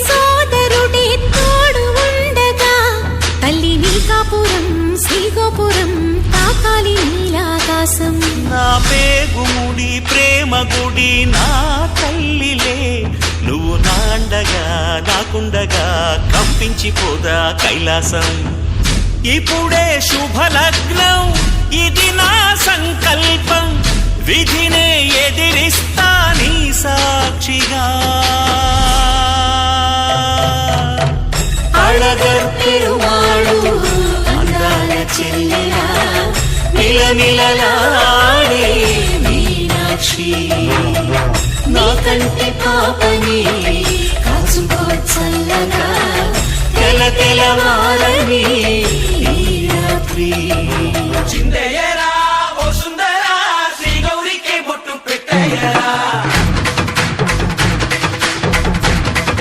సోదరుడే తోడు ఉండగా తల్లి నీకాపురం శ్రీగోపురం తాకాలి నీలాకాశం. నా పేగుముడి ప్రేమ గుడి నా తల్లిలే, నువ్వు నాండగా నాకుండగా కంపించిపోదా కైలాసం. ఇప్పుడే శుభలగ్నం, ఇది నా సంకల్పం, విధినే ఎదిరిస్తా నీ సాక్షిగా. అళగర్ పెరుమాళు అందాల చెల్లెలా నిలనిలలాడే మీనాక్షి, నీ కంటి పాపని కాచుకో చల్లగా తెల తెలవార